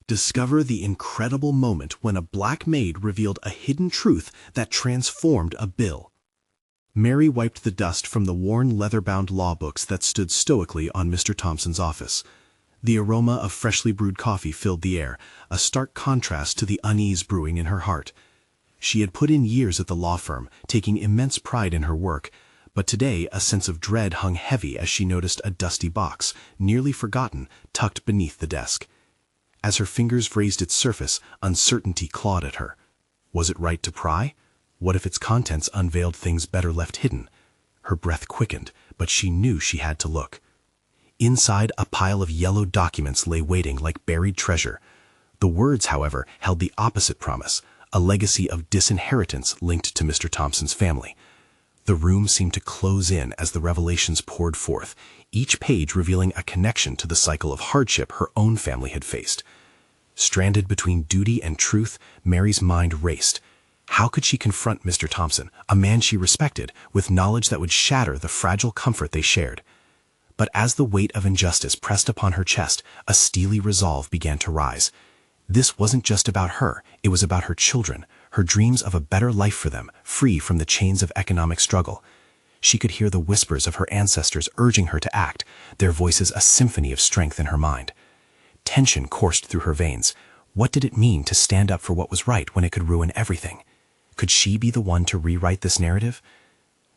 Discover the incredible moment when a black maid revealed a hidden truth that transformed a bill. Mary wiped the dust from the worn leather-bound law books that stood stoically on Mr. Thompson's office. The aroma of freshly brewed coffee filled the air, a stark contrast to the unease brewing in her heart. She had put in years at the law firm, taking immense pride in her work, but today a sense of dread hung heavy as she noticed a dusty box, nearly forgotten, tucked beneath the desk. As her fingers raised its surface, uncertainty clawed at her. Was it right to pry? What if its contents unveiled things better left hidden? Her breath quickened, but she knew she had to look. Inside, a pile of yellow documents lay waiting like buried treasure. The words, however, held the opposite promise, a legacy of disinheritance linked to Mr. Thompson's family. The room seemed to close in as the revelations poured forth, each page revealing a connection to the cycle of hardship her own family had faced. Stranded between duty and truth, Mary's mind raced. How could she confront Mr. Thompson, a man she respected, with knowledge that would shatter the fragile comfort they shared? But as the weight of injustice pressed upon her chest, a steely resolve began to rise. This wasn't just about her, it was about her children, her dreams of a better life for them, free from the chains of economic struggle. She could hear the whispers of her ancestors urging her to act, their voices a symphony of strength in her mind. Tension coursed through her veins. What did it mean to stand up for what was right when it could ruin everything? Could she be the one to rewrite this narrative?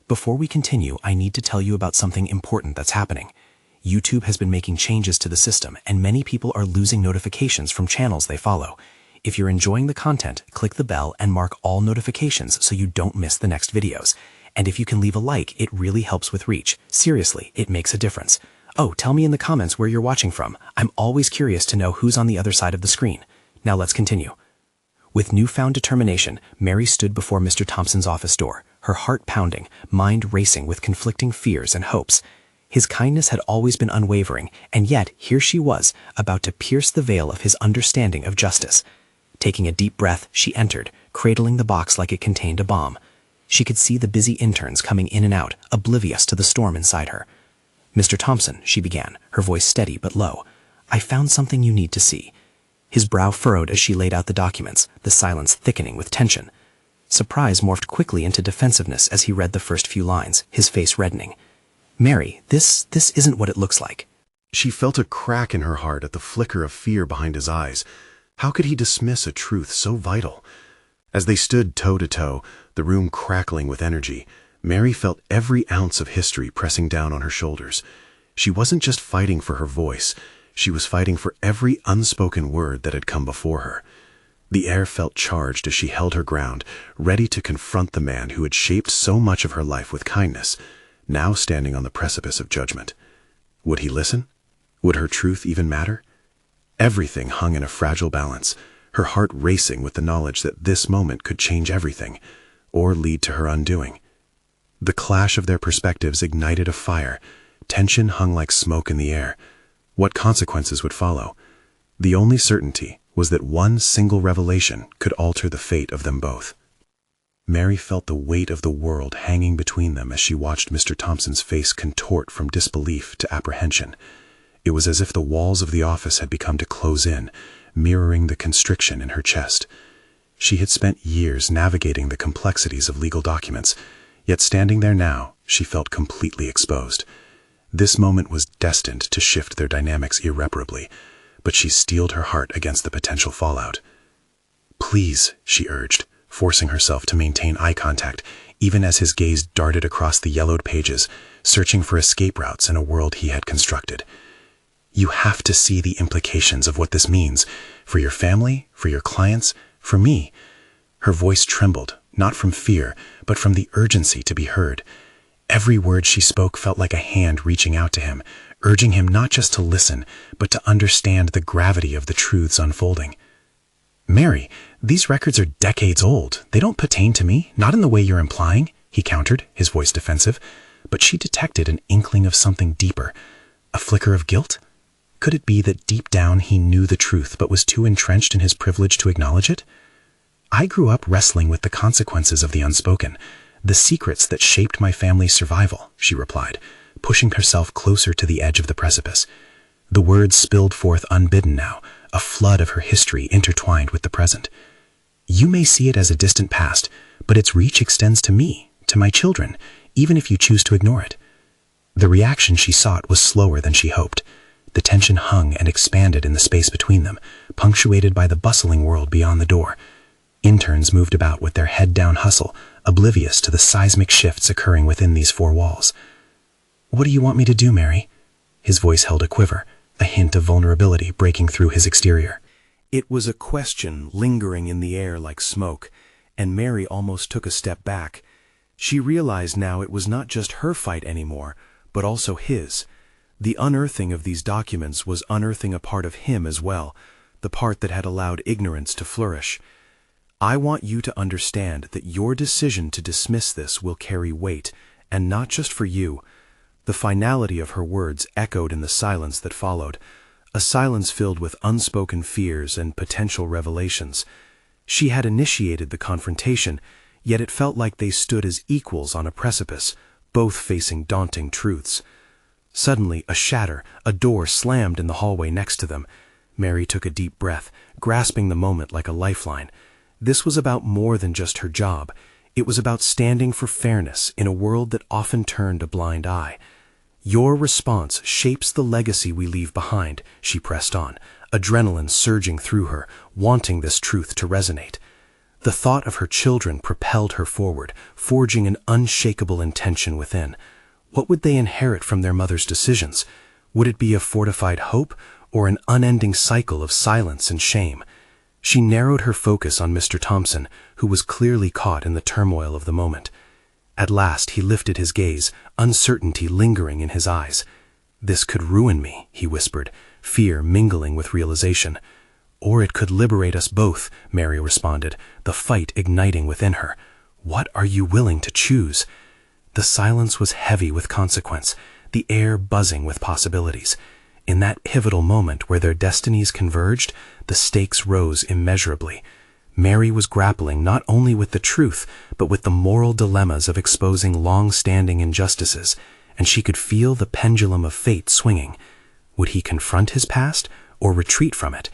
Before we continue, I need to tell you about something important that's happening. YouTube has been making changes to the system, and many people are losing notifications from channels they follow. If you're enjoying the content, click the bell and mark all notifications so you don't miss the next videos. And if you can leave a like, it really helps with reach. Seriously, it makes a difference. Oh, tell me in the comments where you're watching from. I'm always curious to know who's on the other side of the screen. Now let's continue. With newfound determination, Mary stood before Mr. Thompson's office door, her heart pounding, mind racing with conflicting fears and hopes. His kindness had always been unwavering, and yet here she was, about to pierce the veil of his understanding of justice. Taking a deep breath, she entered, cradling the box like it contained a bomb. She could see the busy interns coming in and out, oblivious to the storm inside her. "Mr. Thompson," she began, her voice steady but low, "I found something you need to see." His brow furrowed as she laid out the documents, the silence thickening with tension. Surprise morphed quickly into defensiveness as he read the first few lines, his face reddening. "Mary, this isn't what it looks like." She felt a crack in her heart at the flicker of fear behind his eyes. How could he dismiss a truth so vital? As they stood toe-to-toe, the room crackling with energy, Mary felt every ounce of history pressing down on her shoulders. She wasn't just fighting for her voice, she was fighting for every unspoken word that had come before her. The air felt charged as she held her ground, ready to confront the man who had shaped so much of her life with kindness, now standing on the precipice of judgment. Would he listen? Would her truth even matter? Everything hung in a fragile balance, her heart racing with the knowledge that this moment could change everything, or lead to her undoing. The clash of their perspectives ignited a fire. Tension hung like smoke in the air. What consequences would follow? The only certainty was that one single revelation could alter the fate of them both. Mary felt the weight of the world hanging between them as she watched Mr. Thompson's face contort from disbelief to apprehension. It was as if the walls of the office had begun to close in, mirroring the constriction in her chest. She had spent years navigating the complexities of legal documents, yet standing there now, she felt completely exposed. This moment was destined to shift their dynamics irreparably, but she steeled her heart against the potential fallout. "Please," she urged, forcing herself to maintain eye contact, even as his gaze darted across the yellowed pages, searching for escape routes in a world he had constructed. "You have to see the implications of what this means, for your family, for your clients, for me." Her voice trembled, not from fear, but from the urgency to be heard. Every word she spoke felt like a hand reaching out to him, urging him not just to listen, but to understand the gravity of the truths unfolding. "Mary, these records are decades old. They don't pertain to me, not in the way you're implying," he countered, his voice defensive. But she detected an inkling of something deeper, a flicker of guilt. Could it be that deep down he knew the truth but was too entrenched in his privilege to acknowledge it? "I grew up wrestling with the consequences of the unspoken, the secrets that shaped my family's survival," she replied, pushing herself closer to the edge of the precipice. The words spilled forth unbidden now, a flood of her history intertwined with the present. You may see it as a distant past, but its reach extends to me, to my children, even if you choose to ignore it. The reaction she sought was slower than she hoped. The tension hung and expanded in the space between them, punctuated by the bustling world beyond the door. Interns moved about with their head-down hustle, oblivious to the seismic shifts occurring within these four walls. "What do you want me to do, Mary?" His voice held a quiver, a hint of vulnerability breaking through his exterior. It was a question lingering in the air like smoke, and Mary almost took a step back. She realized now it was not just her fight anymore, but also his. The unearthing of these documents was unearthing a part of him as well, the part that had allowed ignorance to flourish. "I want you to understand that your decision to dismiss this will carry weight, and not just for you." The finality of her words echoed in the silence that followed, a silence filled with unspoken fears and potential revelations. She had initiated the confrontation, yet it felt like they stood as equals on a precipice, both facing daunting truths. Suddenly, a door slammed in the hallway next to them. Mary took a deep breath, grasping the moment like a lifeline. This was about more than just her job. It was about standing for fairness in a world that often turned a blind eye. "Your response shapes the legacy we leave behind," she pressed on, adrenaline surging through her, wanting this truth to resonate. The thought of her children propelled her forward, forging an unshakable intention within. What would they inherit from their mother's decisions? Would it be a fortified hope, or an unending cycle of silence and shame? She narrowed her focus on Mr. Thompson, who was clearly caught in the turmoil of the moment. At last he lifted his gaze, uncertainty lingering in his eyes. "This could ruin me," he whispered, fear mingling with realization. "Or it could liberate us both," Mary responded, the fight igniting within her. "What are you willing to choose?" The silence was heavy with consequence, the air buzzing with possibilities. In that pivotal moment where their destinies converged, the stakes rose immeasurably. Mary was grappling not only with the truth, but with the moral dilemmas of exposing long-standing injustices, and she could feel the pendulum of fate swinging. Would he confront his past, or retreat from it?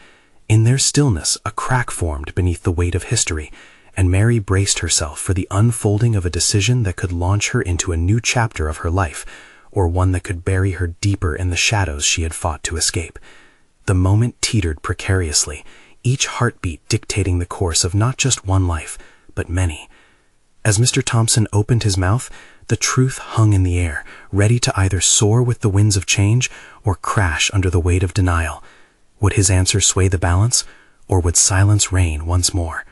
In their stillness, a crack formed beneath the weight of history, and Mary braced herself for the unfolding of a decision that could launch her into a new chapter of her life, or one that could bury her deeper in the shadows she had fought to escape. The moment teetered precariously, each heartbeat dictating the course of not just one life, but many. As Mr. Thompson opened his mouth, the truth hung in the air, ready to either soar with the winds of change or crash under the weight of denial. Would his answer sway the balance, or would silence reign once more?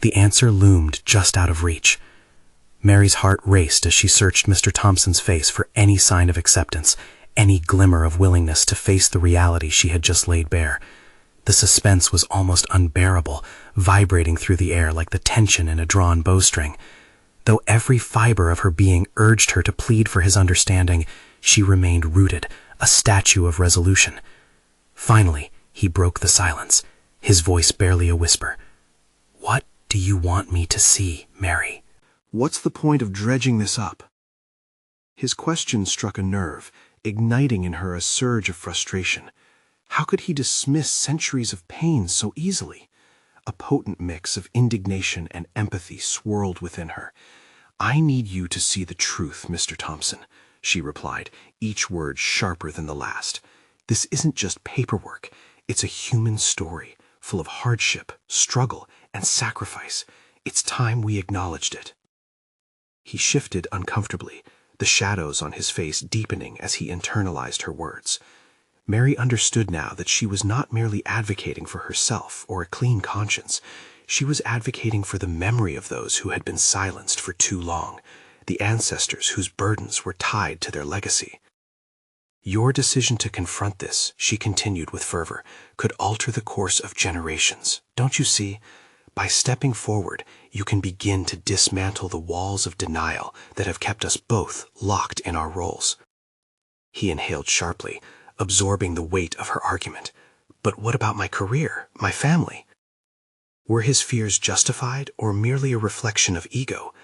The answer loomed just out of reach. Mary's heart raced as she searched Mr. Thompson's face for any sign of acceptance, any glimmer of willingness to face the reality she had just laid bare. The suspense was almost unbearable, vibrating through the air like the tension in a drawn bowstring. Though every fiber of her being urged her to plead for his understanding, she remained rooted, a statue of resolution. Finally, he broke the silence, his voice barely a whisper. "What do you want me to see, Mary?" "What's the point of dredging this up?" His question struck a nerve, igniting in her a surge of frustration. How could he dismiss centuries of pain so easily? A potent mix of indignation and empathy swirled within her. "I need you to see the truth, Mr. Thompson," she replied, each word sharper than the last. "This isn't just paperwork. It's a human story, full of hardship, struggle, and sacrifice. It's time we acknowledged it." He shifted uncomfortably, the shadows on his face deepening as he internalized her words. Mary understood now that she was not merely advocating for herself or a clean conscience. She was advocating for the memory of those who had been silenced for too long, the ancestors whose burdens were tied to their legacy. "Your decision to confront this," she continued with fervor, "could alter the course of generations. Don't you see? By stepping forward, you can begin to dismantle the walls of denial that have kept us both locked in our roles." He inhaled sharply, absorbing the weight of her argument. "But what about my career, my family?" Were his fears justified or merely a reflection of ego?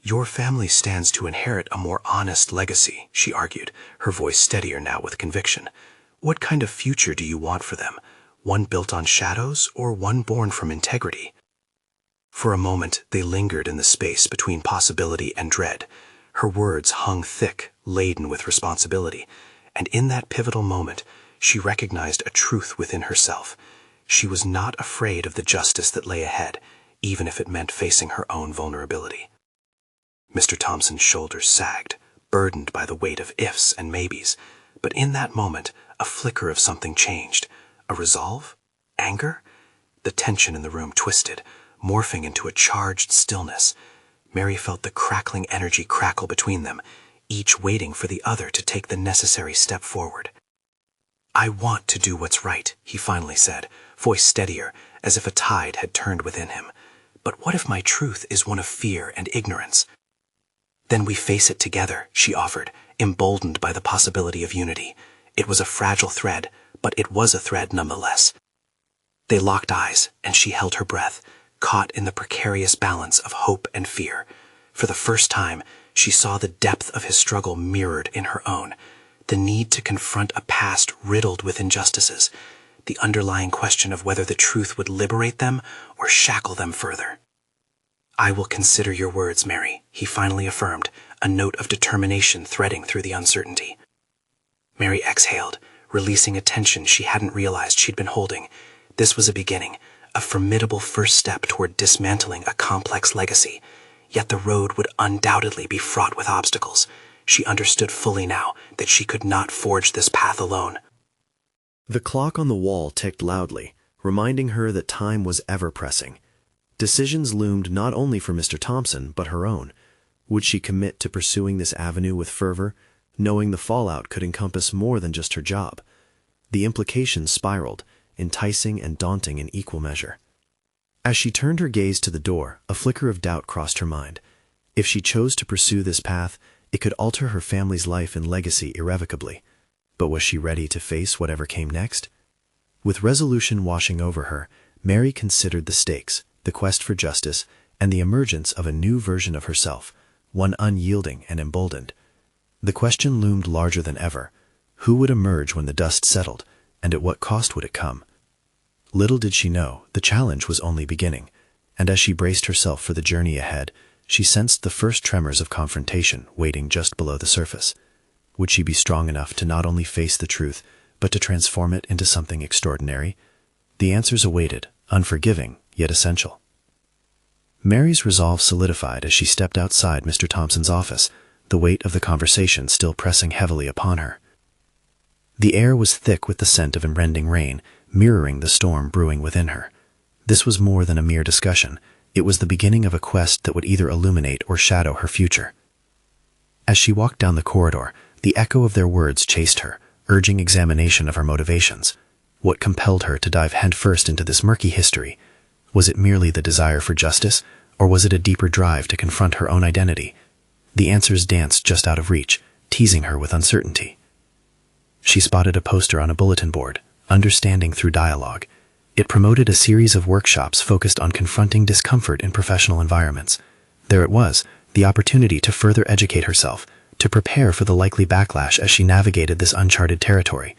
"Your family stands to inherit a more honest legacy," she argued, her voice steadier now with conviction. "What kind of future do you want for them? one built on shadows or one born from integrity? For a moment, they lingered in the space between possibility and dread. Her words hung thick, laden with responsibility, and in that pivotal moment, she recognized a truth within herself. She was not afraid of the justice that lay ahead, even if it meant facing her own vulnerability. Mr. Thompson's shoulders sagged, burdened by the weight of ifs and maybes, but in that moment, a flicker of something changed. A resolve? Anger? The tension in the room twisted, morphing into a charged stillness. Mary felt the crackling energy crackle between them, each waiting for the other to take the necessary step forward. "I want to do what's right," he finally said, voice steadier, as if a tide had turned within him. "But what if my truth is one of fear and ignorance?" "Then we face it together," she offered, emboldened by the possibility of unity. It was a fragile thread, but it was a thread nonetheless. They locked eyes, and she held her breath, caught in the precarious balance of hope and fear. For the first time, she saw the depth of his struggle mirrored in her own, the need to confront a past riddled with injustices, the underlying question of whether the truth would liberate them or shackle them further. "I will consider your words, Mary," he finally affirmed, a note of determination threading through the uncertainty. Mary exhaled, releasing a tension she hadn't realized she'd been holding. This was a beginning, a formidable first step toward dismantling a complex legacy. Yet the road would undoubtedly be fraught with obstacles. She understood fully now that she could not forge this path alone. The clock on the wall ticked loudly, reminding her that time was ever pressing. Decisions loomed not only for Mr. Thompson, but her own. Would she commit to pursuing this avenue with fervor, knowing the fallout could encompass more than just her job? The implications spiraled, enticing and daunting in equal measure. As she turned her gaze to the door, a flicker of doubt crossed her mind. If she chose to pursue this path, it could alter her family's life and legacy irrevocably. But was she ready to face whatever came next? With resolution washing over her, Mary considered the stakes, the quest for justice, and the emergence of a new version of herself, one unyielding and emboldened. The question loomed larger than ever. Who would emerge when the dust settled, and at what cost would it come? Little did she know, the challenge was only beginning, and as she braced herself for the journey ahead, she sensed the first tremors of confrontation waiting just below the surface. Would she be strong enough to not only face the truth, but to transform it into something extraordinary? The answers awaited, unforgiving, yet essential. Mary's resolve solidified as she stepped outside Mr. Thompson's office, the weight of the conversation still pressing heavily upon her. The air was thick with the scent of impending rain, mirroring the storm brewing within her. This was more than a mere discussion. It was the beginning of a quest that would either illuminate or shadow her future. As she walked down the corridor, the echo of their words chased her, urging examination of her motivations. What compelled her to dive headfirst into this murky history? Was it merely the desire for justice, or was it a deeper drive to confront her own identity? The answers danced just out of reach, teasing her with uncertainty. She spotted a poster on a bulletin board, Understanding Through Dialogue. It promoted a series of workshops focused on confronting discomfort in professional environments. There it was, the opportunity to further educate herself, to prepare for the likely backlash as she navigated this uncharted territory.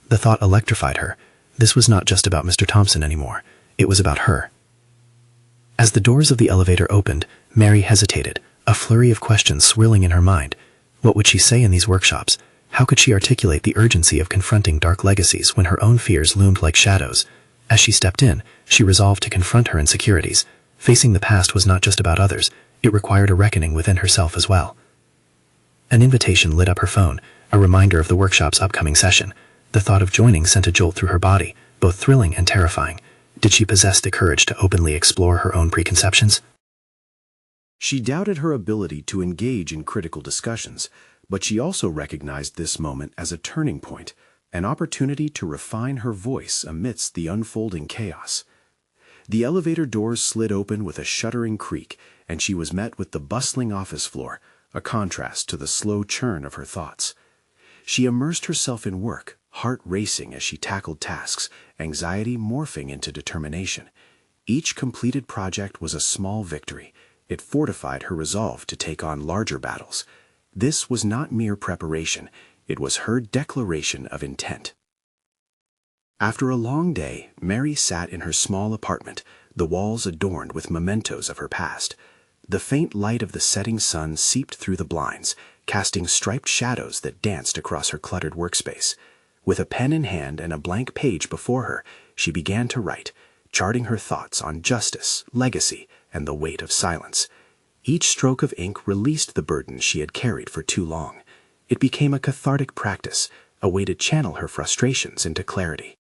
The thought electrified her. This was not just about Mr. Thompson anymore. It was about her. As the doors of the elevator opened, Mary hesitated, a flurry of questions swirling in her mind. What would she say in these workshops? How could she articulate the urgency of confronting dark legacies when her own fears loomed like shadows? As she stepped in, she resolved to confront her insecurities. Facing the past was not just about others, it required a reckoning within herself as well. An invitation lit up her phone, a reminder of the workshop's upcoming session. The thought of joining sent a jolt through her body, both thrilling and terrifying. Did she possess the courage to openly explore her own preconceptions? She doubted her ability to engage in critical discussions, but she also recognized this moment as a turning point, an opportunity to refine her voice amidst the unfolding chaos. The elevator doors slid open with a shuddering creak, and she was met with the bustling office floor, a contrast to the slow churn of her thoughts. She immersed herself in work, heart racing as she tackled tasks, anxiety morphing into determination. Each completed project was a small victory. It fortified her resolve to take on larger battles. This was not mere preparation. It was her declaration of intent. After a long day, Mary sat in her small apartment, the walls adorned with mementos of her past. The faint light of the setting sun seeped through the blinds, casting striped shadows that danced across her cluttered workspace. With a pen in hand and a blank page before her, she began to write, charting her thoughts on justice, legacy, and the weight of silence. Each stroke of ink released the burden she had carried for too long. It became a cathartic practice, a way to channel her frustrations into clarity.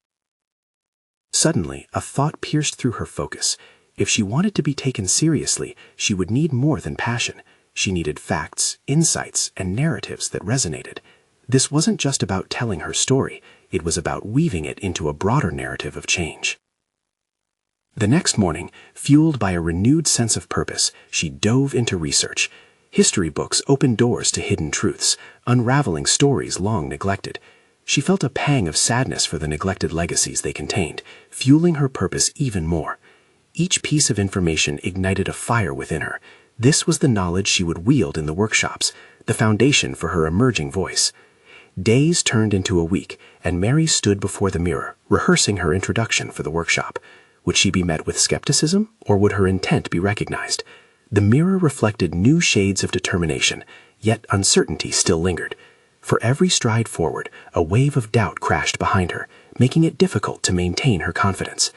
Suddenly, a thought pierced through her focus. If she wanted to be taken seriously, she would need more than passion. She needed facts, insights, and narratives that resonated. This wasn't just about telling her story, it was about weaving it into a broader narrative of change. The next morning, fueled by a renewed sense of purpose, she dove into research. History books opened doors to hidden truths, unraveling stories long neglected. She felt a pang of sadness for the neglected legacies they contained, fueling her purpose even more. Each piece of information ignited a fire within her. This was the knowledge she would wield in the workshops, the foundation for her emerging voice. Days turned into a week, and Mary stood before the mirror, rehearsing her introduction for the workshop. Would she be met with skepticism, or would her intent be recognized? The mirror reflected new shades of determination, yet uncertainty still lingered. For every stride forward, a wave of doubt crashed behind her, making it difficult to maintain her confidence.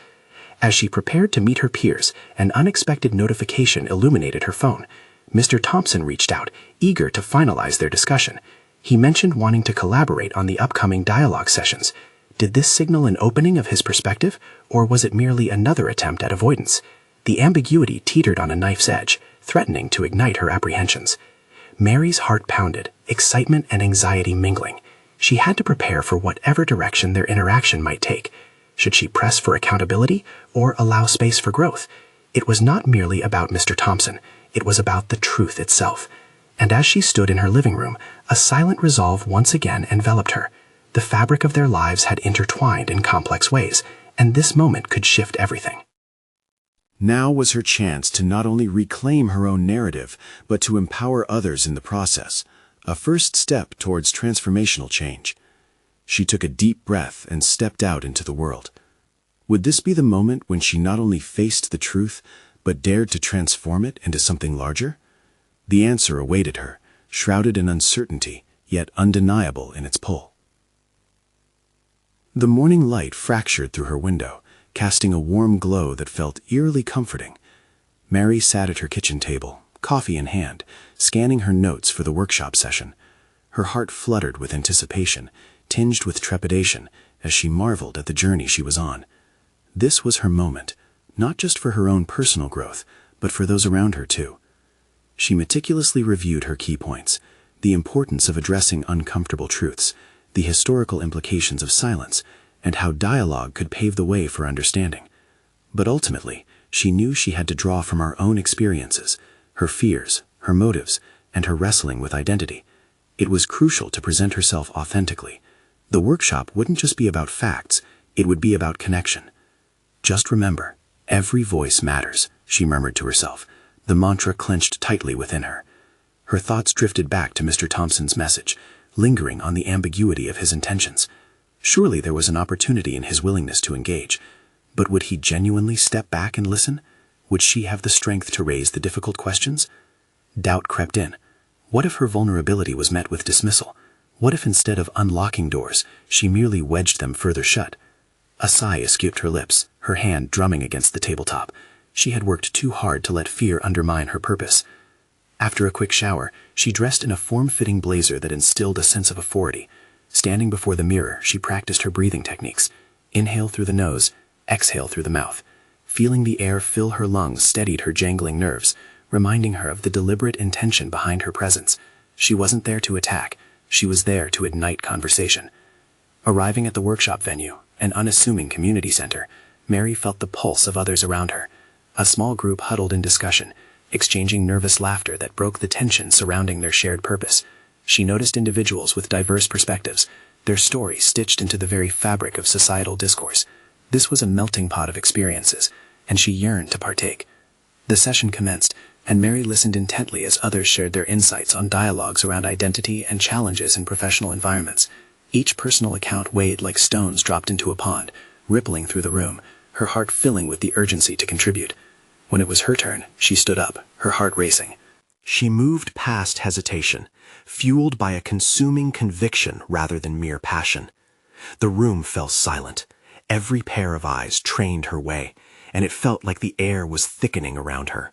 As she prepared to meet her peers, an unexpected notification illuminated her phone. Mr. Thompson reached out, eager to finalize their discussion. He mentioned wanting to collaborate on the upcoming dialogue sessions. Did this signal an opening of his perspective, or was it merely another attempt at avoidance? The ambiguity teetered on a knife's edge, threatening to ignite her apprehensions. Mary's heart pounded, excitement and anxiety mingling. She had to prepare for whatever direction their interaction might take. Should she press for accountability or allow space for growth? It was not merely about Mr. Thompson. It was about the truth itself. And as she stood in her living room, a silent resolve once again enveloped her. The fabric of their lives had intertwined in complex ways, and this moment could shift everything. Now was her chance to not only reclaim her own narrative, but to empower others in the process, a first step towards transformational change. She took a deep breath and stepped out into the world. Would this be the moment when she not only faced the truth, but dared to transform it into something larger? The answer awaited her, shrouded in uncertainty, yet undeniable in its pull. The morning light fractured through her window, casting a warm glow that felt eerily comforting. Mary sat at her kitchen table, coffee in hand, scanning her notes for the workshop session. Her heart fluttered with anticipation, tinged with trepidation, as she marveled at the journey she was on. This was her moment, not just for her own personal growth, but for those around her too. She meticulously reviewed her key points, the importance of addressing uncomfortable truths, the historical implications of silence, and how dialogue could pave the way for understanding. But ultimately, she knew she had to draw from her own experiences, her fears, her motives, and her wrestling with identity. It was crucial to present herself authentically. The workshop wouldn't just be about facts, it would be about connection. Just remember, every voice matters, she murmured to herself, the mantra clenched tightly within her. Her thoughts drifted back to Mr. Thompson's message, lingering on the ambiguity of his intentions. Surely there was an opportunity in his willingness to engage. But would he genuinely step back and listen? Would she have the strength to raise the difficult questions? Doubt crept in. What if her vulnerability was met with dismissal? What if instead of unlocking doors, she merely wedged them further shut? A sigh escaped her lips, her hand drumming against the tabletop. She had worked too hard to let fear undermine her purpose. After a quick shower, she dressed in a form-fitting blazer that instilled a sense of authority. Standing before the mirror, she practiced her breathing techniques. Inhale through the nose, exhale through the mouth. Feeling the air fill her lungs steadied her jangling nerves, reminding her of the deliberate intention behind her presence. She wasn't there to attack. She was there to ignite conversation. Arriving at the workshop venue, an unassuming community center, Mary felt the pulse of others around her. A small group huddled in discussion, exchanging nervous laughter that broke the tension surrounding their shared purpose. She noticed individuals with diverse perspectives, their stories stitched into the very fabric of societal discourse. This was a melting pot of experiences, and she yearned to partake. The session commenced, and Mary listened intently as others shared their insights on dialogues around identity and challenges in professional environments. Each personal account weighed like stones dropped into a pond, rippling through the room, her heart filling with the urgency to contribute. When it was her turn, she stood up, her heart racing. She moved past hesitation, fueled by a consuming conviction rather than mere passion. The room fell silent. Every pair of eyes trained her way, and it felt like the air was thickening around her.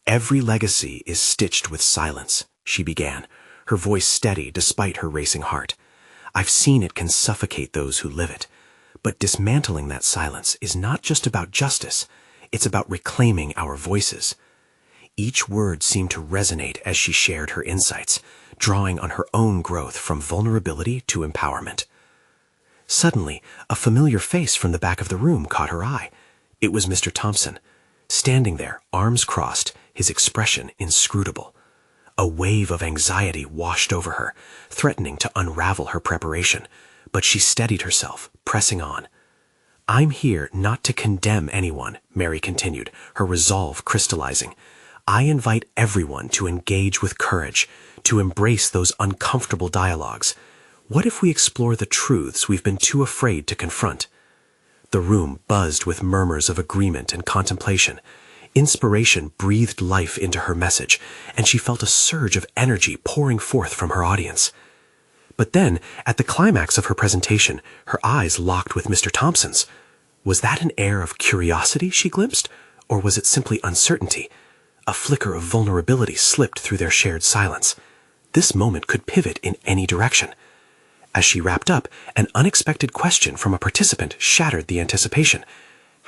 "Every legacy is stitched with silence," she began, her voice steady despite her racing heart. "I've seen it can suffocate those who live it. But dismantling that silence is not just about justice, it's about reclaiming our voices." Each word seemed to resonate as she shared her insights, drawing on her own growth from vulnerability to empowerment. Suddenly, a familiar face from the back of the room caught her eye. It was Mr. Thompson, standing there, arms crossed, his expression inscrutable. A wave of anxiety washed over her, threatening to unravel her preparation, but she steadied herself, pressing on. "I'm here not to condemn anyone," Mary continued, her resolve crystallizing. "I invite everyone to engage with courage, to embrace those uncomfortable dialogues. What if we explore the truths we've been too afraid to confront?" The room buzzed with murmurs of agreement and contemplation. Inspiration breathed life into her message, and she felt a surge of energy pouring forth from her audience. But then, at the climax of her presentation, her eyes locked with Mr. Thompson's. Was that an air of curiosity she glimpsed, or was it simply uncertainty? A flicker of vulnerability slipped through their shared silence. This moment could pivot in any direction. As she wrapped up, an unexpected question from a participant shattered the anticipation.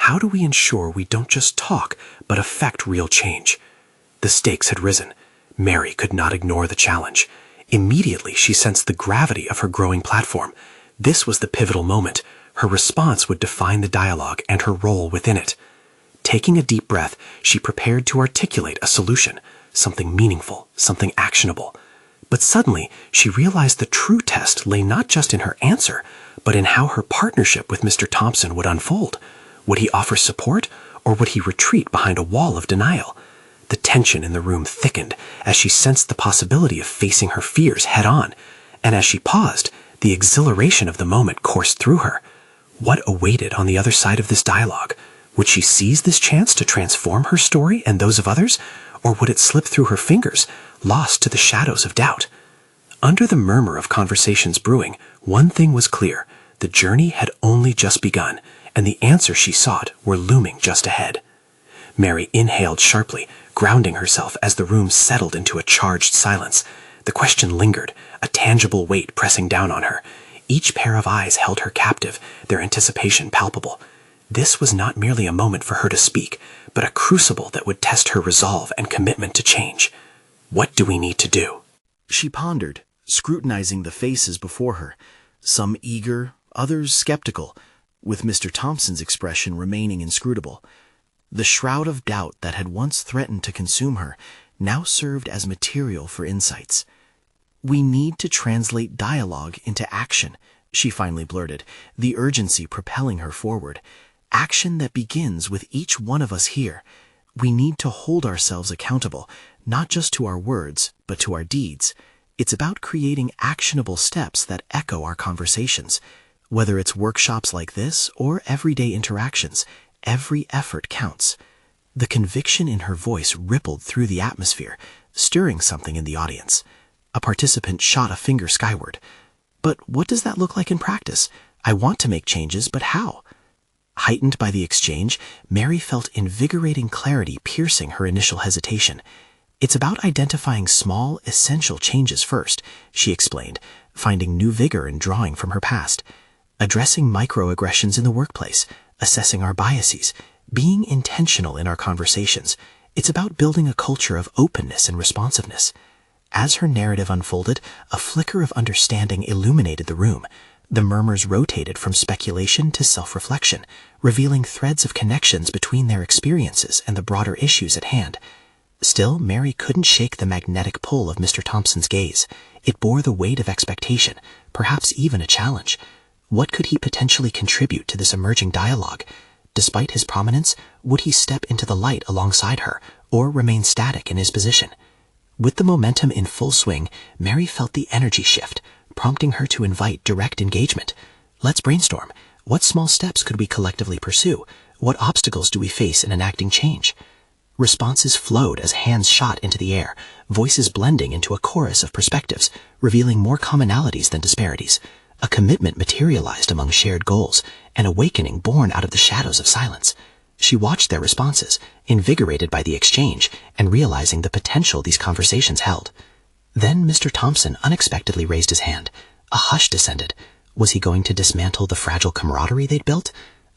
How do we ensure we don't just talk, but affect real change? The stakes had risen. Mary could not ignore the challenge. Immediately, she sensed the gravity of her growing platform. This was the pivotal moment. Her response would define the dialogue and her role within it. Taking a deep breath, she prepared to articulate a solution, something meaningful, something actionable. But suddenly, she realized the true test lay not just in her answer, but in how her partnership with Mr. Thompson would unfold. Would he offer support, or would he retreat behind a wall of denial? The tension in the room thickened as she sensed the possibility of facing her fears head-on, and as she paused, the exhilaration of the moment coursed through her. What awaited on the other side of this dialogue? Would she seize this chance to transform her story and those of others, or would it slip through her fingers, lost to the shadows of doubt? Under the murmur of conversations brewing, one thing was clear. The journey had only just begun, and the answers she sought were looming just ahead. Mary inhaled sharply, grounding herself as the room settled into a charged silence. The question lingered, a tangible weight pressing down on her. Each pair of eyes held her captive, their anticipation palpable. This was not merely a moment for her to speak, but a crucible that would test her resolve and commitment to change. What do we need to do? She pondered, scrutinizing the faces before her, some eager, others skeptical, with Mr. Thompson's expression remaining inscrutable. The shroud of doubt that had once threatened to consume her now served as material for insights. "We need to translate dialogue into action," she finally blurted, the urgency propelling her forward. "Action that begins with each one of us here. We need to hold ourselves accountable, not just to our words, but to our deeds. It's about creating actionable steps that echo our conversations. Whether it's workshops like this or everyday interactions, every effort counts." The conviction in her voice rippled through the atmosphere, stirring something in the audience. A participant shot a finger skyward. "But what does that look like in practice? I want to make changes, but how?" Heightened by the exchange, Mary felt invigorating clarity piercing her initial hesitation. "It's about identifying small, essential changes first," she explained, finding new vigor in drawing from her past. "Addressing microaggressions in the workplace, assessing our biases, being intentional in our conversations. It's about building a culture of openness and responsiveness." As her narrative unfolded, a flicker of understanding illuminated the room. The murmurs rotated from speculation to self-reflection, revealing threads of connections between their experiences and the broader issues at hand. Still, Mary couldn't shake the magnetic pull of Mr. Thompson's gaze. It bore the weight of expectation, perhaps even a challenge. What could he potentially contribute to this emerging dialogue? Despite his prominence, would he step into the light alongside her, or remain static in his position? With the momentum in full swing, Mary felt the energy shift, prompting her to invite direct engagement. "Let's brainstorm. What small steps could we collectively pursue? What obstacles do we face in enacting change? Responses flowed as hands shot into the air, voices blending into a chorus of perspectives, revealing more commonalities than disparities. A commitment materialized among shared goals, an awakening born out of the shadows of silence. She watched their responses, invigorated by the exchange, and realizing the potential these conversations held. Then Mr. Thompson unexpectedly raised his hand. A hush descended. Was he going to dismantle the fragile camaraderie they'd built?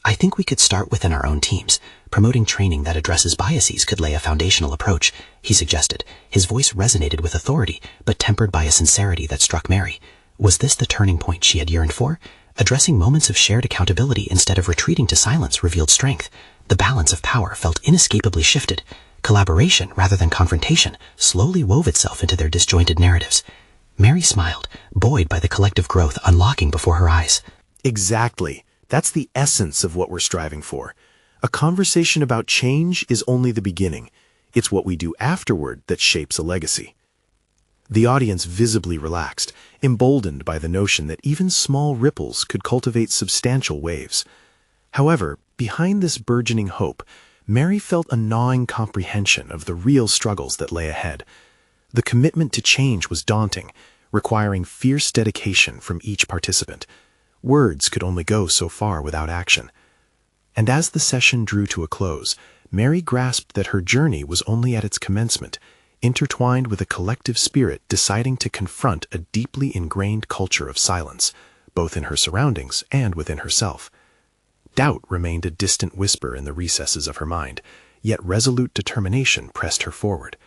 I think we could start within our own teams. Promoting training that addresses biases could lay a foundational approach, he suggested. His voice resonated with authority, but tempered by a sincerity that struck Mary. Was this the turning point she had yearned for? Addressing moments of shared accountability instead of retreating to silence revealed strength. The balance of power felt inescapably shifted. Collaboration, rather than confrontation, slowly wove itself into their disjointed narratives. Mary smiled, buoyed by the collective growth unlocking before her eyes. Exactly. That's the essence of what we're striving for. A conversation about change is only the beginning. It's what we do afterward that shapes a legacy. The audience visibly relaxed, emboldened by the notion that even small ripples could cultivate substantial waves. However, behind this burgeoning hope, Mary felt a gnawing comprehension of the real struggles that lay ahead. The commitment to change was daunting, requiring fierce dedication from each participant. Words could only go so far without action. And as the session drew to a close, Mary grasped that her journey was only at its commencement, intertwined with a collective spirit deciding to confront a deeply ingrained culture of silence, both in her surroundings and within herself. Doubt remained a distant whisper in the recesses of her mind, yet resolute determination pressed her forward.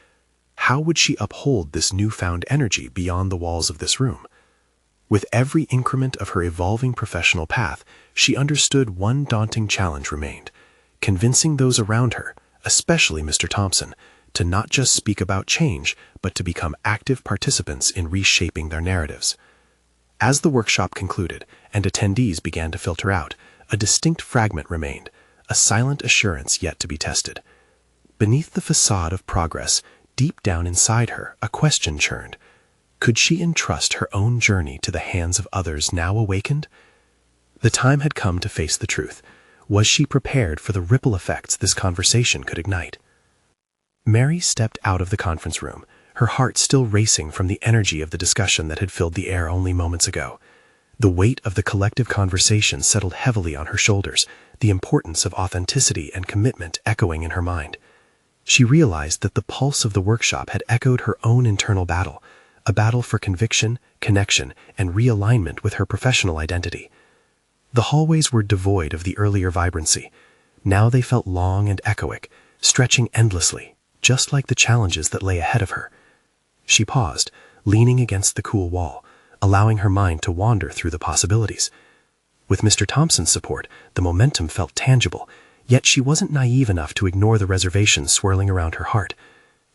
How would she uphold this newfound energy beyond the walls of this room? With every increment of her evolving professional path, she understood one daunting challenge remained: convincing those around her, especially Mr. Thompson, to not just speak about change, but to become active participants in reshaping their narratives. As the workshop concluded and attendees began to filter out, a distinct fragment remained, a silent assurance yet to be tested. Beneath the facade of progress, deep down inside her, a question churned. Could she entrust her own journey to the hands of others now awakened? The time had come to face the truth. Was she prepared for the ripple effects this conversation could ignite? Mary stepped out of the conference room, her heart still racing from the energy of the discussion that had filled the air only moments ago. The weight of the collective conversation settled heavily on her shoulders, the importance of authenticity and commitment echoing in her mind. She realized that the pulse of the workshop had echoed her own internal battle, a battle for conviction, connection, and realignment with her professional identity. The hallways were devoid of the earlier vibrancy. Now they felt long and echoic, stretching endlessly, just like the challenges that lay ahead of her. She paused, leaning against the cool wall, allowing her mind to wander through the possibilities. With Mr. Thompson's support, the momentum felt tangible, yet she wasn't naive enough to ignore the reservations swirling around her heart.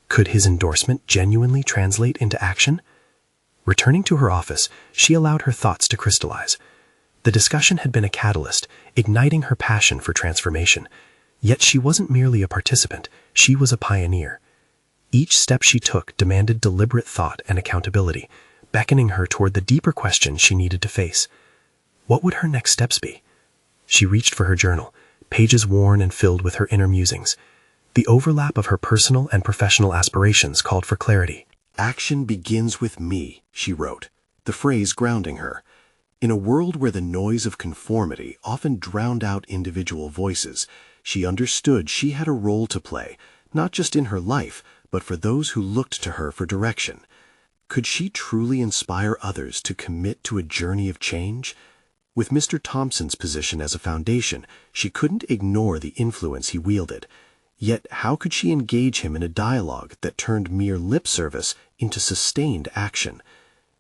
Could his endorsement genuinely translate into action? Returning to her office, she allowed her thoughts to crystallize. The discussion had been a catalyst, igniting her passion for transformation. Yet she wasn't merely a participant, she was a pioneer. Each step she took demanded deliberate thought and accountability, beckoning her toward the deeper question she needed to face. What would her next steps be? She reached for her journal, pages worn and filled with her inner musings. The overlap of her personal and professional aspirations called for clarity. "Action begins with me," she wrote, the phrase grounding her. In a world where the noise of conformity often drowned out individual voices, she understood she had a role to play, not just in her life, but for those who looked to her for direction. Could she truly inspire others to commit to a journey of change? With Mr. Thompson's position as a foundation, she couldn't ignore the influence he wielded. Yet how could she engage him in a dialogue that turned mere lip service into sustained action?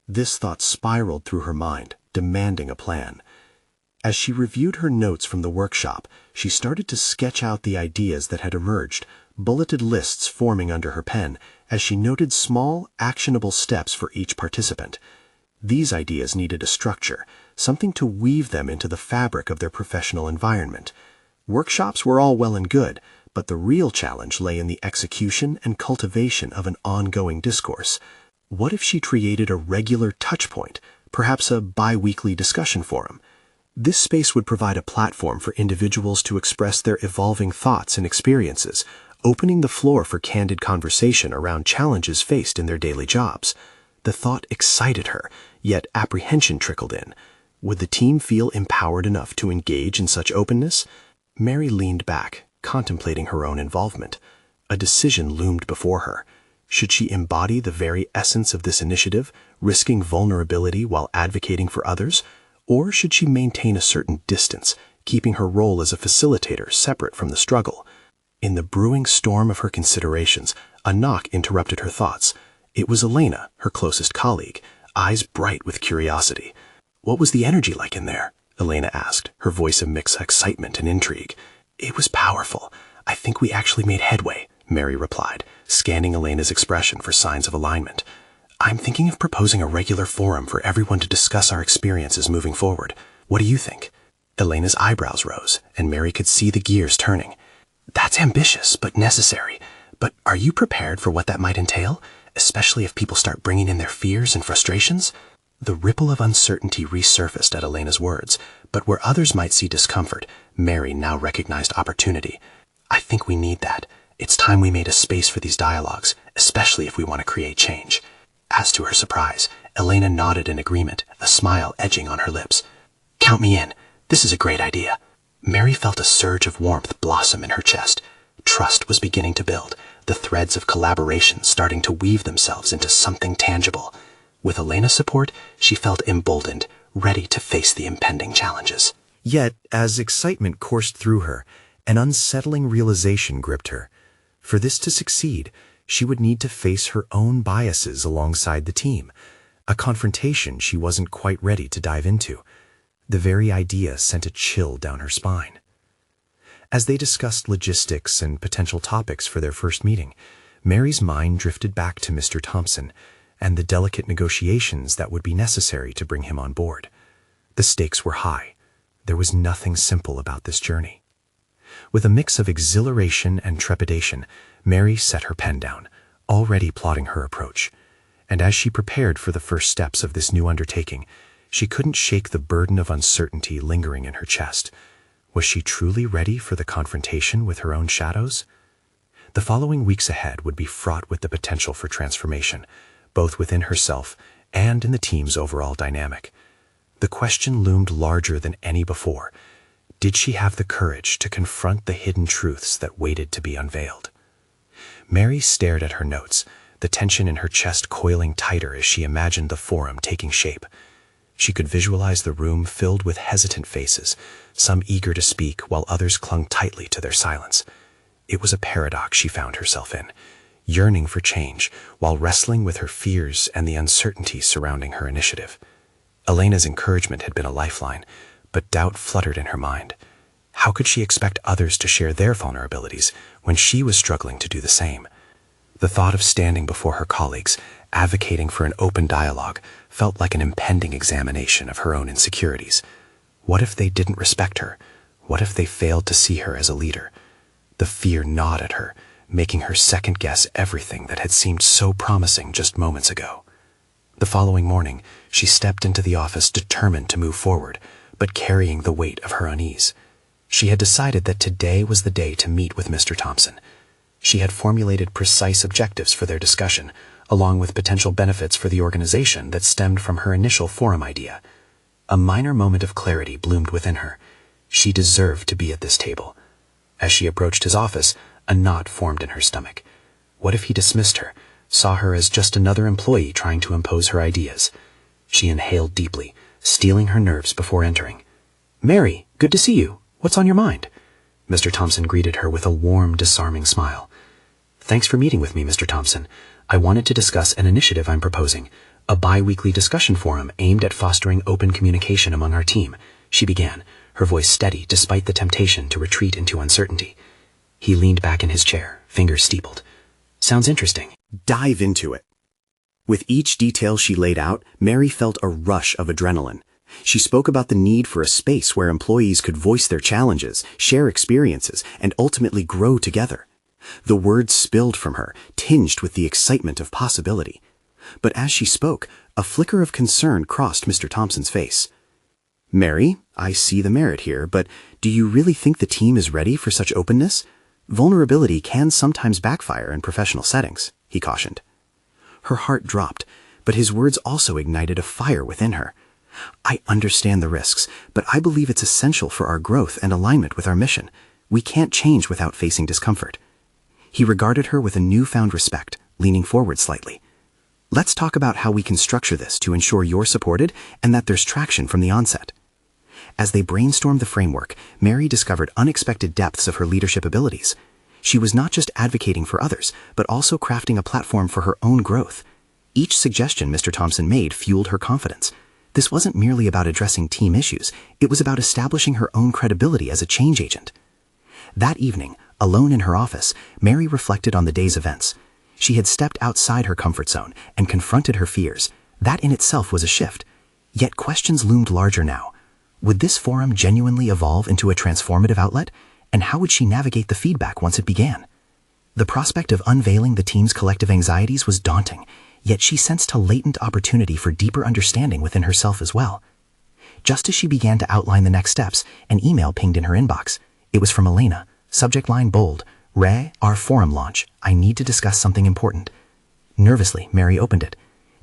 This thought spiraled through her mind, demanding a plan. As she reviewed her notes from the workshop, she started to sketch out the ideas that had emerged, bulleted lists forming under her pen, as she noted small, actionable steps for each participant. These ideas needed a structure, something to weave them into the fabric of their professional environment. Workshops were all well and good, but the real challenge lay in the execution and cultivation of an ongoing discourse. What if she created a regular touchpoint, perhaps a bi-weekly discussion forum? This space would provide a platform for individuals to express their evolving thoughts and experiences, opening the floor for candid conversation around challenges faced in their daily jobs. The thought excited her, yet apprehension trickled in. Would the team feel empowered enough to engage in such openness? Mary leaned back, contemplating her own involvement. A decision loomed before her. Should she embody the very essence of this initiative, risking vulnerability while advocating for others? Or should she maintain a certain distance, keeping her role as a facilitator separate from the struggle? In the brewing storm of her considerations, a knock interrupted her thoughts. It was Elena, her closest colleague, eyes bright with curiosity. "What was the energy like in there?" Elena asked, her voice a mix of excitement and intrigue. "It was powerful. I think we actually made headway," Mary replied, scanning Elena's expression for signs of alignment. "I'm thinking of proposing a regular forum for everyone to discuss our experiences moving forward. What do you think?" Elena's eyebrows rose, and Mary could see the gears turning. "That's ambitious, but necessary. But are you prepared for what that might entail, especially if people start bringing in their fears and frustrations?" The ripple of uncertainty resurfaced at Elena's words, but where others might see discomfort, Mary now recognized opportunity. "I think we need that. It's time we made a space for these dialogues, especially if we want to create change." As to her surprise, Elena nodded in agreement, a smile edging on her lips. "Count me in. This is a great idea." Mary felt a surge of warmth blossom in her chest. Trust was beginning to build, the threads of collaboration starting to weave themselves into something tangible. With Elena's support, she felt emboldened, ready to face the impending challenges. Yet, as excitement coursed through her, an unsettling realization gripped her. For this to succeed, she would need to face her own biases alongside the team, a confrontation she wasn't quite ready to dive into. The very idea sent a chill down her spine. As they discussed logistics and potential topics for their first meeting, Mary's mind drifted back to Mr. Thompson and the delicate negotiations that would be necessary to bring him on board. The stakes were high. There was nothing simple about this journey. With a mix of exhilaration and trepidation, Mary set her pen down, already plotting her approach. And as she prepared for the first steps of this new undertaking, she couldn't shake the burden of uncertainty lingering in her chest. Was she truly ready for the confrontation with her own shadows? The following weeks ahead would be fraught with the potential for transformation, both within herself and in the team's overall dynamic. The question loomed larger than any before. Did she have the courage to confront the hidden truths that waited to be unveiled? Mary stared at her notes, the tension in her chest coiling tighter as she imagined the forum taking shape. She could visualize the room filled with hesitant faces, some eager to speak while others clung tightly to their silence. It was a paradox she found herself in, yearning for change while wrestling with her fears and the uncertainty surrounding her initiative. Elena's encouragement had been a lifeline, but doubt fluttered in her mind. How could she expect others to share their vulnerabilities when she was struggling to do the same? The thought of standing before her colleagues, advocating for an open dialogue, felt like an impending examination of her own insecurities. What if they didn't respect her? What if they failed to see her as a leader? The fear gnawed at her, making her second-guess everything that had seemed so promising just moments ago. The following morning, she stepped into the office determined to move forward, but carrying the weight of her unease. She had decided that today was the day to meet with Mr. Thompson. She had formulated precise objectives for their discussion, along with potential benefits for the organization that stemmed from her initial forum idea. A minor moment of clarity bloomed within her. She deserved to be at this table. As she approached his office, a knot formed in her stomach. What if he dismissed her, saw her as just another employee trying to impose her ideas? She inhaled deeply, steeling her nerves before entering. "Mary, good to see you. What's on your mind?" Mr. Thompson greeted her with a warm, disarming smile. "Thanks for meeting with me, Mr. Thompson. I wanted to discuss an initiative I'm proposing, a bi-weekly discussion forum aimed at fostering open communication among our team," she began, her voice steady despite the temptation to retreat into uncertainty. He leaned back in his chair, fingers steepled. "Sounds interesting." Dive into it. With each detail she laid out, Mary felt a rush of adrenaline. She spoke about the need for a space where employees could voice their challenges, share experiences, and ultimately grow together. The words spilled from her, tinged with the excitement of possibility. But as she spoke, a flicker of concern crossed Mr. Thompson's face. Mary, I see the merit here, but do you really think the team is ready for such openness? Vulnerability can sometimes backfire in professional settings, he cautioned. Her heart dropped, but his words also ignited a fire within her. I understand the risks, but I believe it's essential for our growth and alignment with our mission. We can't change without facing discomfort. He regarded her with a newfound respect, leaning forward slightly. Let's talk about how we can structure this to ensure you're supported and that there's traction from the onset. As they brainstormed the framework, Mary discovered unexpected depths of her leadership abilities. She was not just advocating for others, but also crafting a platform for her own growth. Each suggestion Mr. Thompson made fueled her confidence. This wasn't merely about addressing team issues, it was about establishing her own credibility as a change agent. That evening, alone in her office, Mary reflected on the day's events. She had stepped outside her comfort zone and confronted her fears. That in itself was a shift. Yet questions loomed larger now. Would this forum genuinely evolve into a transformative outlet? And how would she navigate the feedback once it began? The prospect of unveiling the team's collective anxieties was daunting, yet she sensed a latent opportunity for deeper understanding within herself as well. Just as she began to outline the next steps, an email pinged in her inbox. It was from Elena, subject line bold, "Ray, our forum launch. I need to discuss something important." Nervously, Mary opened it.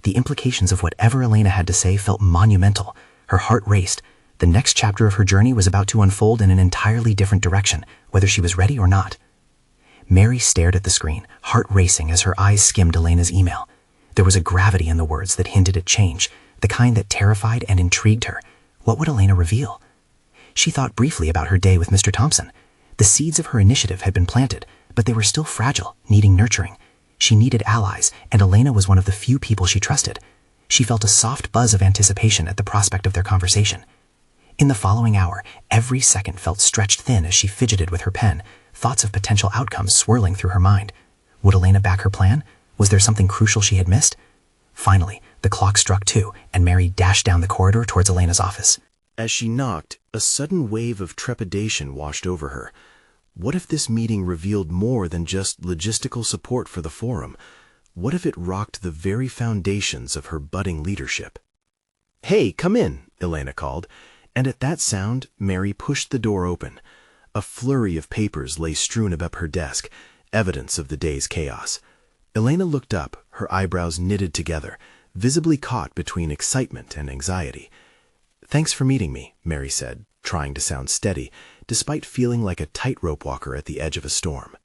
The implications of whatever Elena had to say felt monumental. Her heart raced. The next chapter of her journey was about to unfold in an entirely different direction, whether she was ready or not. Mary stared at the screen, heart racing as her eyes skimmed Elena's email. There was a gravity in the words that hinted at change, the kind that terrified and intrigued her. What would Elena reveal? She thought briefly about her day with Mr. Thompson. The seeds of her initiative had been planted, but they were still fragile, needing nurturing. She needed allies, and Elena was one of the few people she trusted. She felt a soft buzz of anticipation at the prospect of their conversation. In the following hour, every second felt stretched thin as she fidgeted with her pen, thoughts of potential outcomes swirling through her mind. Would Elena back her plan? Was there something crucial she had missed? Finally, the clock struck 2, and Mary dashed down the corridor towards Elena's office. As she knocked, a sudden wave of trepidation washed over her. What if this meeting revealed more than just logistical support for the forum? What if it rocked the very foundations of her budding leadership? "Hey, come in," Elena called, and at that sound, Mary pushed the door open. A flurry of papers lay strewn about her desk, evidence of the day's chaos. Elena looked up, her eyebrows knitted together, visibly caught between excitement and anxiety. "Thanks for meeting me," Mary said, trying to sound steady, despite feeling like a tightrope walker at the edge of a storm.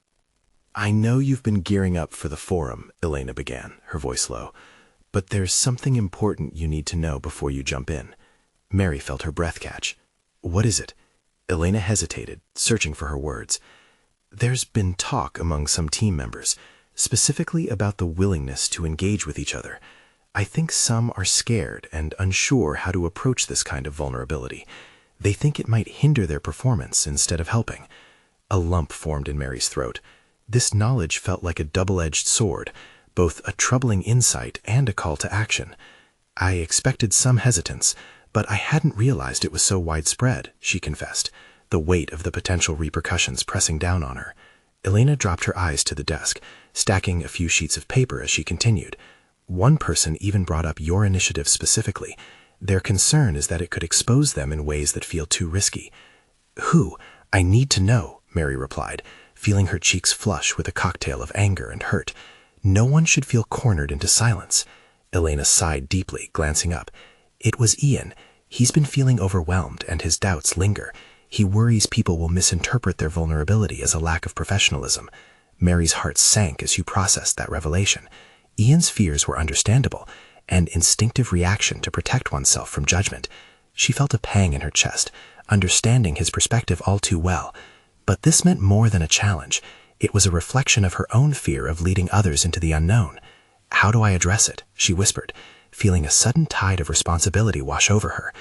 "I know you've been gearing up for the forum," Elena began, her voice low, "but there's something important you need to know before you jump in." Mary felt her breath catch. "What is it?" Elena hesitated, searching for her words. "There's been talk among some team members, specifically about the willingness to engage with each other. I think some are scared and unsure how to approach this kind of vulnerability. They think it might hinder their performance instead of helping." A lump formed in Mary's throat. This knowledge felt like a double-edged sword, both a troubling insight and a call to action. "I expected some hesitance, but I hadn't realized it was so widespread," she confessed, the weight of the potential repercussions pressing down on her. Elena dropped her eyes to the desk, stacking a few sheets of paper as she continued. "One person even brought up your initiative specifically. Their concern is that it could expose them in ways that feel too risky." "Who? I need to know," Mary replied, feeling her cheeks flush with a cocktail of anger and hurt. "No one should feel cornered into silence." Elena sighed deeply, glancing up. "It was Ian. He's been feeling overwhelmed, and his doubts linger. He worries people will misinterpret their vulnerability as a lack of professionalism." Mary's heart sank as she processed that revelation. Ian's fears were understandable, an instinctive reaction to protect oneself from judgment. She felt a pang in her chest, understanding his perspective all too well. But this meant more than a challenge. It was a reflection of her own fear of leading others into the unknown. "How do I address it?" she whispered, feeling a sudden tide of responsibility wash over her.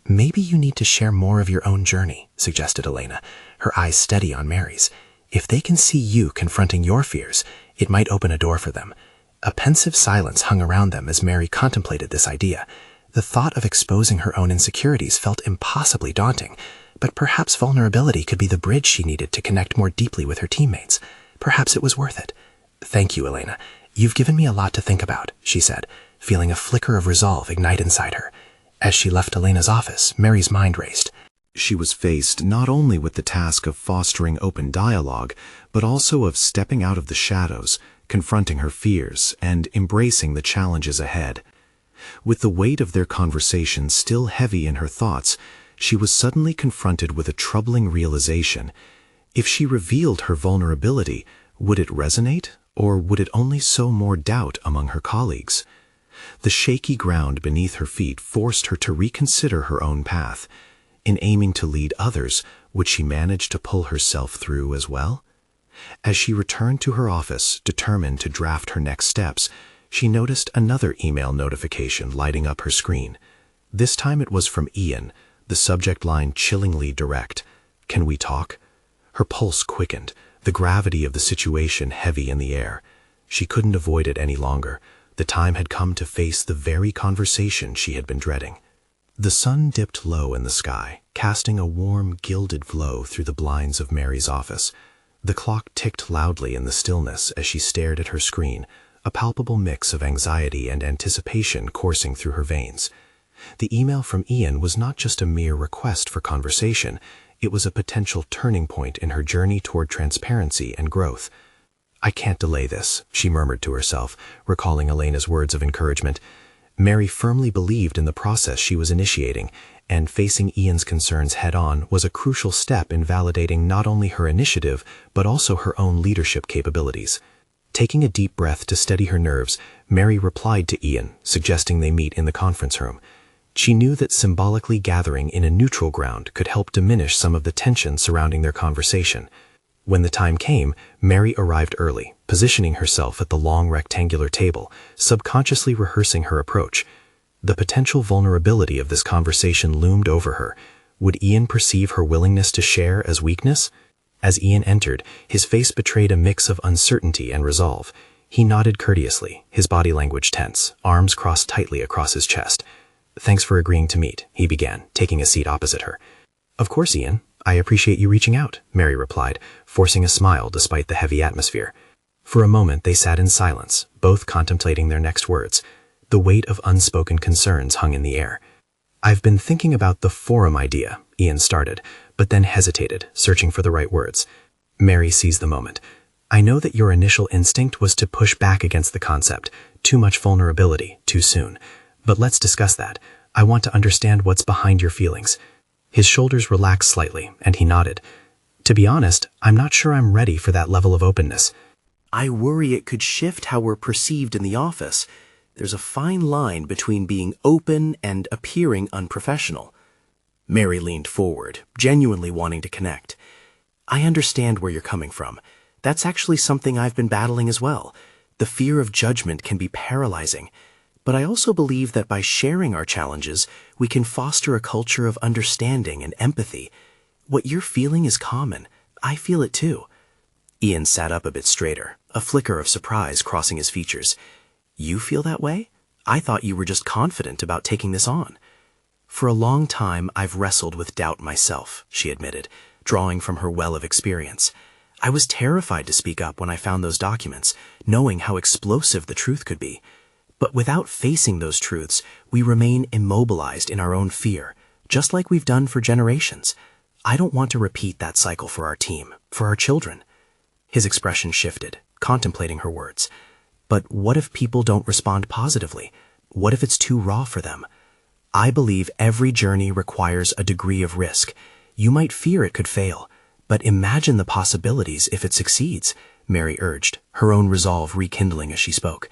"Maybe you need to share more of your own journey," suggested Elena, her eyes steady on Mary's. "If they can see you confronting your fears, it might open a door for them." A pensive silence hung around them as Mary contemplated this idea. The thought of exposing her own insecurities felt impossibly daunting, but perhaps vulnerability could be the bridge she needed to connect more deeply with her teammates. Perhaps it was worth it. "Thank you, Elena. You've given me a lot to think about," she said, feeling a flicker of resolve ignite inside her. As she left Elena's office, Mary's mind raced. She was faced not only with the task of fostering open dialogue, but also of stepping out of the shadows, confronting her fears, and embracing the challenges ahead. With the weight of their conversation still heavy in her thoughts, she was suddenly confronted with a troubling realization. If she revealed her vulnerability, would it resonate, or would it only sow more doubt among her colleagues? The shaky ground beneath her feet forced her to reconsider her own path. In aiming to lead others, would she manage to pull herself through as well? As she returned to her office, determined to draft her next steps, she noticed another email notification lighting up her screen. This time it was from Ian, the subject line chillingly direct. "Can we talk?" Her pulse quickened, the gravity of the situation heavy in the air. She couldn't avoid it any longer. The time had come to face the very conversation she had been dreading. The sun dipped low in the sky, casting a warm, gilded glow through the blinds of Mary's office. The clock ticked loudly in the stillness as she stared at her screen, a palpable mix of anxiety and anticipation coursing through her veins. The email from Ian was not just a mere request for conversation, it was a potential turning point in her journey toward transparency and growth. "I can't delay this," she murmured to herself, recalling Elena's words of encouragement. Mary firmly believed in the process she was initiating, and facing Ian's concerns head-on was a crucial step in validating not only her initiative, but also her own leadership capabilities. Taking a deep breath to steady her nerves, Mary replied to Ian, suggesting they meet in the conference room. She knew that symbolically gathering in a neutral ground could help diminish some of the tension surrounding their conversation. When the time came, Mary arrived early, positioning herself at the long rectangular table, subconsciously rehearsing her approach. The potential vulnerability of this conversation loomed over her. Would Ian perceive her willingness to share as weakness? As Ian entered, his face betrayed a mix of uncertainty and resolve. He nodded courteously, his body language tense, arms crossed tightly across his chest. "Thanks for agreeing to meet," he began, taking a seat opposite her. "Of course, Ian. I appreciate you reaching out," Mary replied, forcing a smile despite the heavy atmosphere. For a moment they sat in silence, both contemplating their next words. The weight of unspoken concerns hung in the air. "I've been thinking about the forum idea," Ian started, but then hesitated, searching for the right words. Mary seized the moment. "I know that your initial instinct was to push back against the concept. Too much vulnerability, too soon. But let's discuss that. I want to understand what's behind your feelings." His shoulders relaxed slightly, and he nodded. "To be honest, I'm not sure I'm ready for that level of openness." "I worry it could shift how we're perceived in the office. There's a fine line between being open and appearing unprofessional." Mary leaned forward, genuinely wanting to connect. "I understand where you're coming from. That's actually something I've been battling as well. The fear of judgment can be paralyzing. But I also believe that by sharing our challenges, we can foster a culture of understanding and empathy. What you're feeling is common. I feel it too." Ian sat up a bit straighter, a flicker of surprise crossing his features. "You feel that way? I thought you were just confident about taking this on." "For a long time, I've wrestled with doubt myself," she admitted, drawing from her well of experience. "I was terrified to speak up when I found those documents, knowing how explosive the truth could be. But without facing those truths, we remain immobilized in our own fear, just like we've done for generations. I don't want to repeat that cycle for our team, for our children." His expression shifted, contemplating her words. "But what if people don't respond positively? What if it's too raw for them? I believe every journey requires a degree of risk. You might fear it could fail, but imagine the possibilities if it succeeds," Mary urged, her own resolve rekindling as she spoke.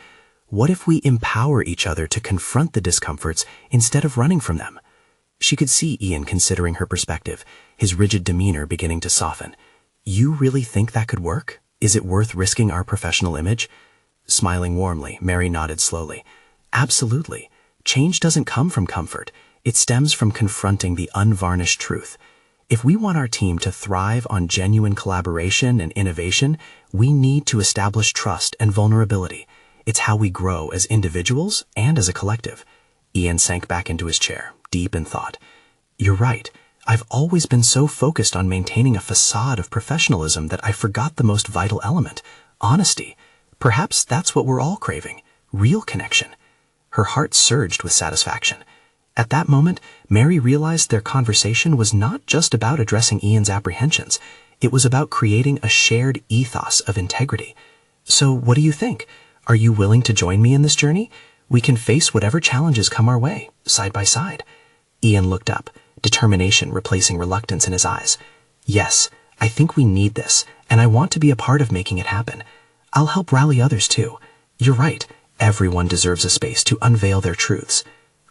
"What if we empower each other to confront the discomforts instead of running from them?" She could see Ian considering her perspective, his rigid demeanor beginning to soften. "You really think that could work? Is it worth risking our professional image?" Smiling warmly, Mary nodded slowly. "Absolutely. Change doesn't come from comfort. It stems from confronting the unvarnished truth. If we want our team to thrive on genuine collaboration and innovation, we need to establish trust and vulnerability. It's how we grow as individuals and as a collective." Ian sank back into his chair, deep in thought. "You're right. I've always been so focused on maintaining a facade of professionalism that I forgot the most vital element, honesty. Perhaps that's what we're all craving, real connection." Her heart surged with satisfaction. At that moment, Mary realized their conversation was not just about addressing Ian's apprehensions. It was about creating a shared ethos of integrity. So what do you think? Are you willing to join me in this journey? We can face whatever challenges come our way, side by side. Ian looked up, determination replacing reluctance in his eyes. Yes, I think we need this, and I want to be a part of making it happen. I'll help rally others too. You're right, everyone deserves a space to unveil their truths.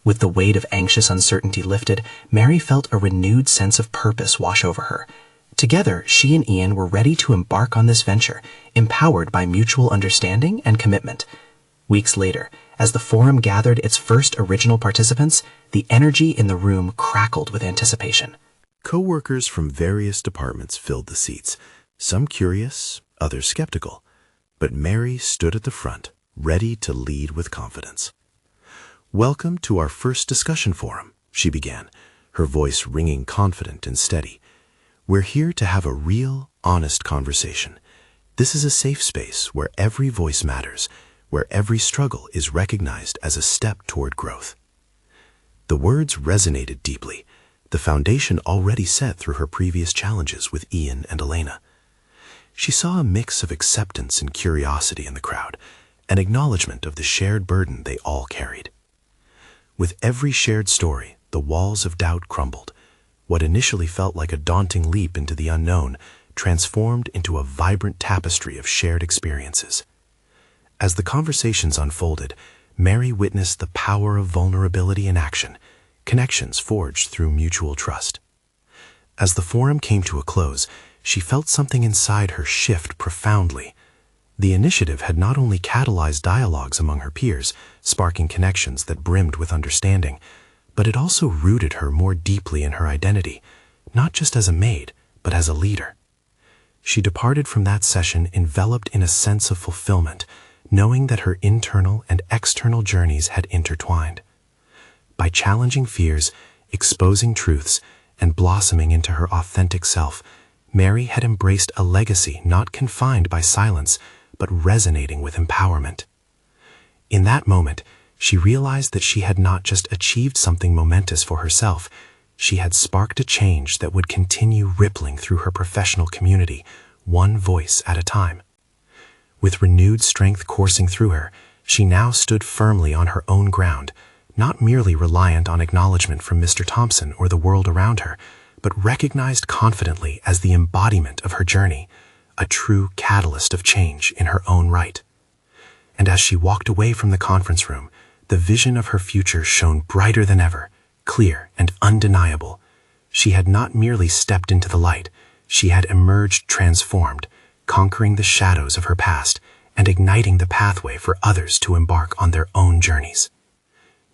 With the weight of anxious uncertainty lifted, Mary felt a renewed sense of purpose wash over her. Together, she and Ian were ready to embark on this venture, empowered by mutual understanding and commitment. Weeks later, as the forum gathered its first original participants, the energy in the room crackled with anticipation. Co-workers from various departments filled the seats, some curious, others skeptical. But Mary stood at the front, ready to lead with confidence. "Welcome to our first discussion forum," she began, her voice ringing confident and steady. "We're here to have a real, honest conversation. This is a safe space where every voice matters, where every struggle is recognized as a step toward growth." The words resonated deeply, the foundation already set through her previous challenges with Ian and Elena. She saw a mix of acceptance and curiosity in the crowd, an acknowledgement of the shared burden they all carried. With every shared story, the walls of doubt crumbled. What initially felt like a daunting leap into the unknown transformed into a vibrant tapestry of shared experiences. As the conversations unfolded, Mary witnessed the power of vulnerability in action, connections forged through mutual trust. As the forum came to a close, she felt something inside her shift profoundly. The initiative had not only catalyzed dialogues among her peers, sparking connections that brimmed with understanding, but it also rooted her more deeply in her identity, not just as a maid, but as a leader. She departed from that session enveloped in a sense of fulfillment, knowing that her internal and external journeys had intertwined. By challenging fears, exposing truths, and blossoming into her authentic self, Mary had embraced a legacy not confined by silence, but resonating with empowerment. In that moment, she realized that she had not just achieved something momentous for herself, she had sparked a change that would continue rippling through her professional community, one voice at a time. With renewed strength coursing through her, she now stood firmly on her own ground, not merely reliant on acknowledgement from Mr. Thompson or the world around her, but recognized confidently as the embodiment of her journey, a true catalyst of change in her own right. And as she walked away from the conference room, the vision of her future shone brighter than ever, clear and undeniable. She had not merely stepped into the light, she had emerged transformed, conquering the shadows of her past and igniting the pathway for others to embark on their own journeys.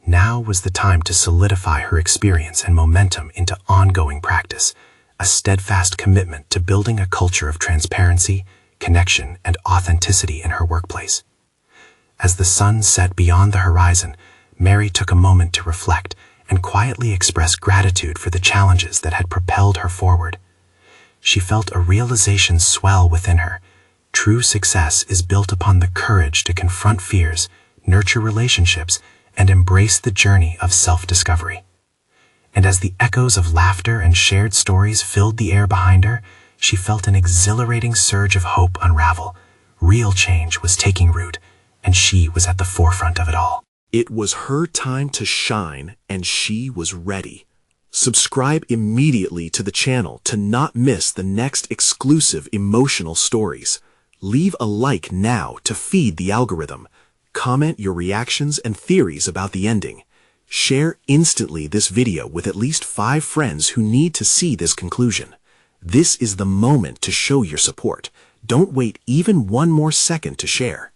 Now was the time to solidify her experience and momentum into ongoing practice, a steadfast commitment to building a culture of transparency, connection, and authenticity in her workplace. As the sun set beyond the horizon, Mary took a moment to reflect and quietly express gratitude for the challenges that had propelled her forward. She felt a realization swell within her. True success is built upon the courage to confront fears, nurture relationships, and embrace the journey of self-discovery. And as the echoes of laughter and shared stories filled the air behind her, she felt an exhilarating surge of hope unravel. Real change was taking root, and she was at the forefront of it all. It was her time to shine, and she was ready. Subscribe immediately to the channel to not miss the next exclusive emotional stories. Leave a like now to feed the algorithm. Comment your reactions and theories about the ending. Share instantly this video with at least 5 friends who need to see this conclusion. This is the moment to show your support. Don't wait even one more second to share.